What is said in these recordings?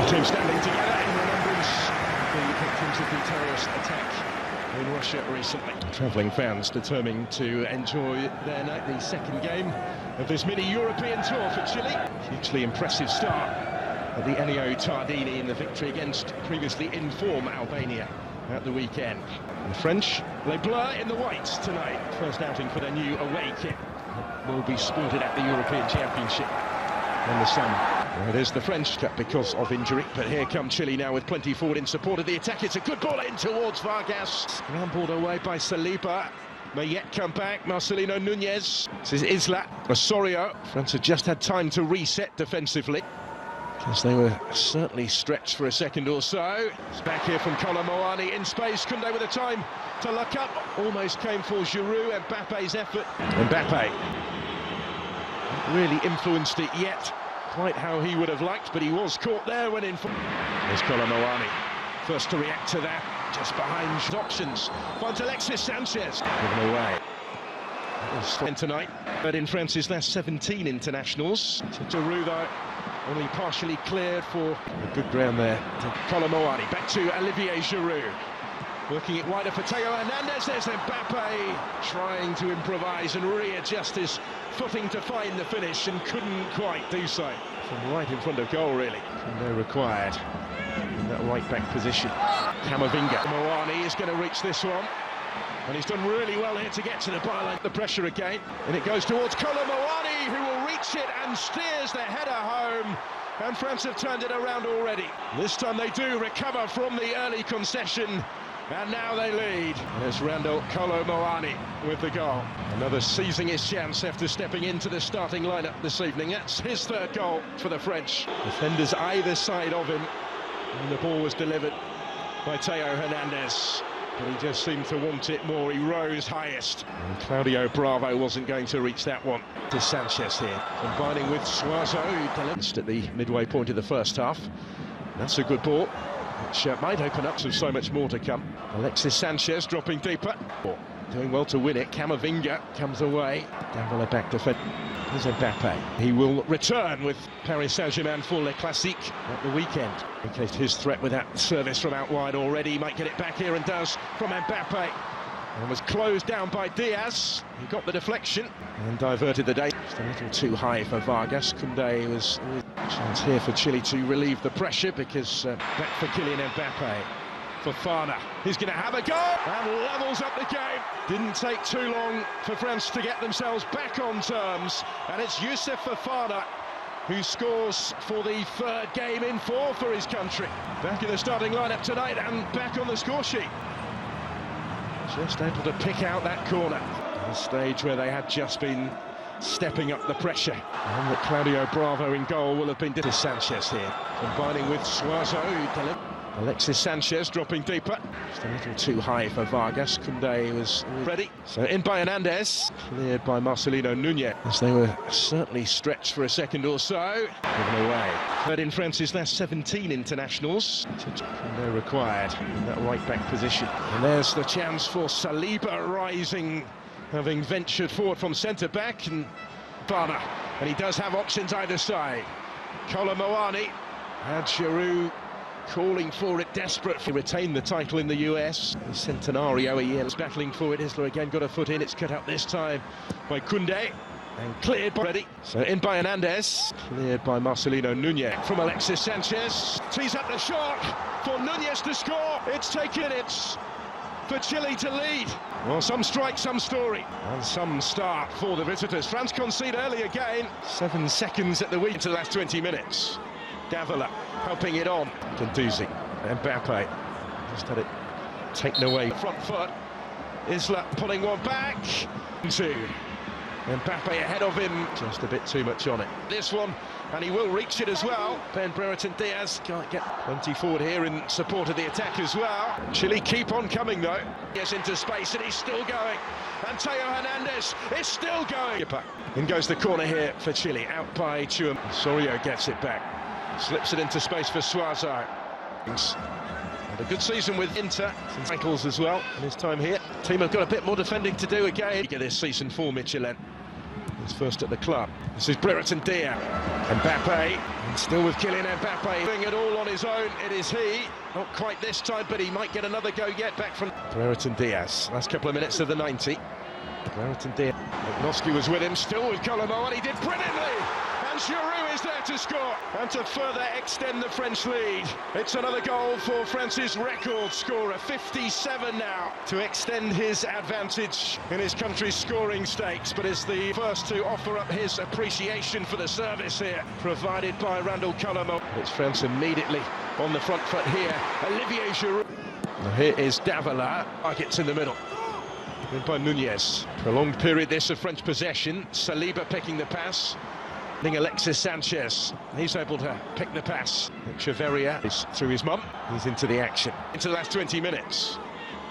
team standing together in remembrance of the victims of the terrorist attack in Russia recently. Travelling fans determined to enjoy their night, the second game of this mini-European tour for Chile. Hugely impressive start at the Ennio Tardini in the victory against previously in form Albania at the weekend. And the French, they blur in the whites tonight. First outing for their new away kit will be sported at the European Championship in the summer. Well, it is the French Cup because of injury, but here come Chile now with plenty forward in support of the attack. It's a good ball in towards Vargas. Scrambled away by Saliba. May yet come back, Marcelino Nunez. This is Isla, Osorio. France have just had time to reset defensively, because they were certainly stretched for a second or so. It's back here from Kolomoani in space. Chenda with the time to look up. Almost came for Giroud. Mbappe's effort. Mbappe not really influenced it yet quite how he would have liked, but he was caught there when in. There's Kolomoani, first to react to that, just behind options. Finds Alexis Sanchez, given away. That was tonight, but in France's last 17 internationals. Giroud though, only partially cleared for a good ground there. Kolomoani, back to Olivier Giroud. Working it wider for Theo Hernandez. There's Mbappe trying to improvise and readjust his footing to find the finish, and couldn't quite do so. From right in front of goal, really. No required in that right back position. Camavinga. Moani is going to reach this one, and he's done really well here to get to the byline. The pressure again, and it goes towards Kolomoani, who will reach it and steers the header home. And France have turned it around already. This time they do recover from the early concession, and now they lead. There's Randall Kolomoani with the goal. Another seizing his chance after stepping into the starting lineup this evening. That's his third goal for the French. Defenders either side of him, and the ball was delivered by Theo Hernandez, but he just seemed to want it more. He rose highest, and Claudio Bravo wasn't going to reach that one. To Sanchez here, combining with Suazo, who delivered at the midway point of the first half. That's a good ball, which might open up so much more to come. Alexis Sanchez dropping deeper, doing well to win it. Camavinga comes away. Down the back defense. Here's Mbappe. He will return with Paris Saint-Germain for Le Classique at the weekend. In case his threat with that service from out wide already, he might get it back here, and does, from Mbappe. And was closed down by Diaz. He got the deflection and diverted the day. Just a little too high for Vargas. Koundé was a chance here for Chile to relieve the pressure, because back for Kylian Mbappe. Fofana, he's going to have a go and levels up the game. Didn't take too long for France to get themselves back on terms, and it's Youssef Fofana who scores for the third game in four for his country. Back in the starting lineup tonight and back on the score sheet. Just able to pick out that corner, a stage where they had just been stepping up the pressure. And that Claudio Bravo in goal will have been to Sanchez here, combining with Suazo, who delivered. Alexis Sanchez dropping deeper. Just a little too high for Vargas. Koundé was ready. So in by Hernandez, cleared by Marcelino Nunez. As they were certainly stretched for a second or so. Given away. Third in France's last 17 internationals. No required in that right back position. And there's the chance for Saliba, rising, having ventured forward from centre back, and Bunna. And he does have options either side. Kolomoani had Giroud calling for it, desperate to retain the title in the US. The Centenario, he was battling for it. Isla again got a foot in. It's cut out this time by Koundé, and cleared by ready. So in by Hernandez, cleared by Marcelino Nunez. From Alexis Sanchez, tees up the shot for Nunez to score. It's taken minutes for Chile to lead. Well, some strike, some story, and some start for the visitors. France concede early again. 7 seconds at the week to the last 20 minutes. Davila helping it on. Gendouzi, Mbappe just had it taken away. Front foot. Isla pulling one back. Two. Mbappe ahead of him. Just a bit too much on it. This one, and he will reach it as well. Ben Brereton Diaz can't get plenty forward here in support of the attack as well. Chile keep on coming though. Gets into space and he's still going. And Theo Hernandez is still going. In goes the corner here for Chile, out by Chuam. Osorio gets it back. Slips it into space for Suazo. And a good season with Inter, some titles as well in his time here. Team have got a bit more defending to do again. This season for Michelin. He's first at the club. This is Brereton Dia. Mbappe, and still with Kylian Mbappe. Doing it all on his own, it is he. Not quite this time, but he might get another go yet back from Brereton Diaz. Last couple of minutes of the 90. Brereton Diaz. Noski was with him, still with Colombo, and he did brilliantly. And Giroud is there to score and to further extend the French lead. It's another goal for France's record scorer, 57 now, to extend his advantage in his country's scoring stakes, but is the first to offer up his appreciation for the service here, provided by Randall Colombo. It's France immediately on the front foot here. Olivier Giroud. Now here is Davila. It's in the middle. In by Nunez. Prolonged period this of French possession. Saliba picking the pass. Alexis Sanchez, he's able to pick the pass. Echeverria is through his mum. He's into the action. Into the last 20 minutes.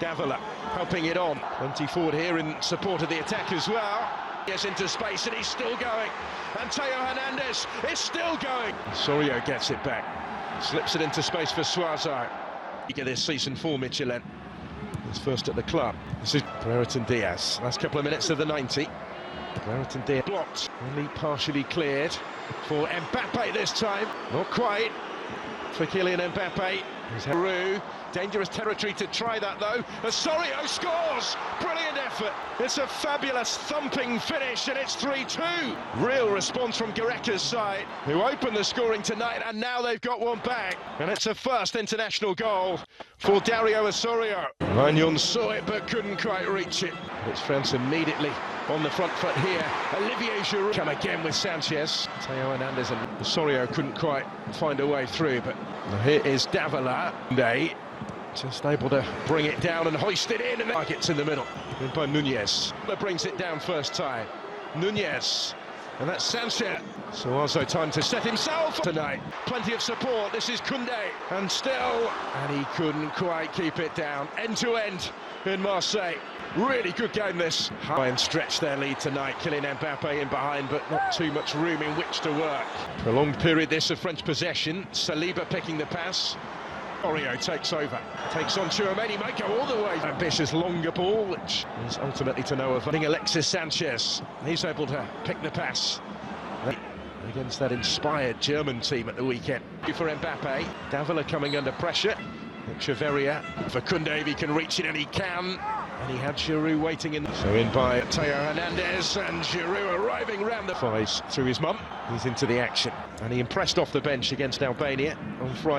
Davila helping it on. 20 forward here in support of the attack as well. Yes, into space and he's still going. And Theo Hernandez is still going. Sorio gets it back. Slips it into space for Suazo. You get this season for Michelin. He's first at the club. This is Brereton Diaz. Last couple of minutes of the 90. Brereton Diaz blocked, only partially cleared for Mbappe this time. Not quite for Kylian Mbappe. Giroud, dangerous territory to try that though. Osorio scores! Brilliant effort. It's a fabulous thumping finish and it's 3-2. Real response from Gareka's side, who opened the scoring tonight, and now they've got one back. And it's a first international goal for Dario Osorio. Magnon saw it but couldn't quite reach it. It's France immediately on the front foot here. Olivier Giroud come again with Sanchez. Theo Hernandez and Osorio couldn't quite find a way through, but here is Davila. They just able to bring it down and hoist it in, and it's in the middle. In by Nunez. That brings it down first time. Nunez. And that's Sanchez. So also time to set himself tonight. Plenty of support. This is Kunde. And still, and he couldn't quite keep it down. End to end in Marseille. Really good game this. Try and stretch their lead tonight. Kylian Mbappe in behind, but not too much room in which to work. Prolonged period this of French possession. Saliba picking the pass. Osorio takes over. Takes on Tchouameni, might go all the way. Ambitious longer ball, which is ultimately to no avail. Alexis Sanchez, he's able to pick the pass against that inspired German team at the weekend. For Mbappe, Davila coming under pressure. Echeverria for Kunde, if he can reach it, and he can. And he had Giroud waiting in. So in by Theo Hernandez, and Giroud arriving round the fives through his mum. He's into the action, and he impressed off the bench against Albania on Friday.